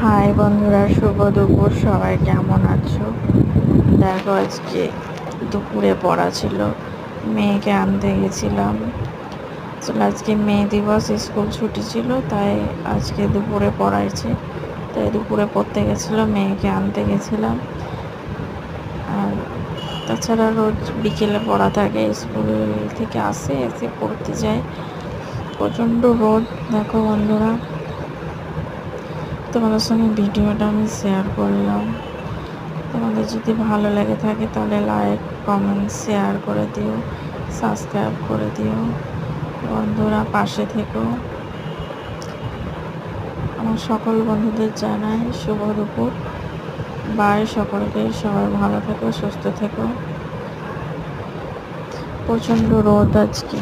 High বন্ধুরা, শুভ দুপুর। সবাই কেমন আছো? দেখো, আজকে দুপুরে পড়া ছিল, মেয়েকে আনতে গেছিলাম। আসলে আজকে মে দিবস, স্কুল ছুটি ছিল, তাই আজকে দুপুরে পড়াইছে, তাই দুপুরে পড়তে গেছিলো, মেয়েকে আনতে গেছিলাম। আর তাছাড়া রোজ বিকেলে পড়া থাকে, স্কুল থেকে এসে পড়তে যায়। প্রচণ্ড রোদ। দেখো বন্ধুরা, তোমাদের সঙ্গে ভিডিওটা আমি শেয়ার করলাম। তোমাদের যদি ভালো লেগে থাকে তাহলে লাইক, কমেন্ট, শেয়ার করে দিও, সাবস্ক্রাইব করে দিও। বন্ধুরা, পাশে থেকো। আমার সকল বন্ধুদের জানাই শুভ দুপুর। বাই সকলকে। সবাই ভালো থেকো, সুস্থ থেকো। প্রচণ্ড রোদ আজকে।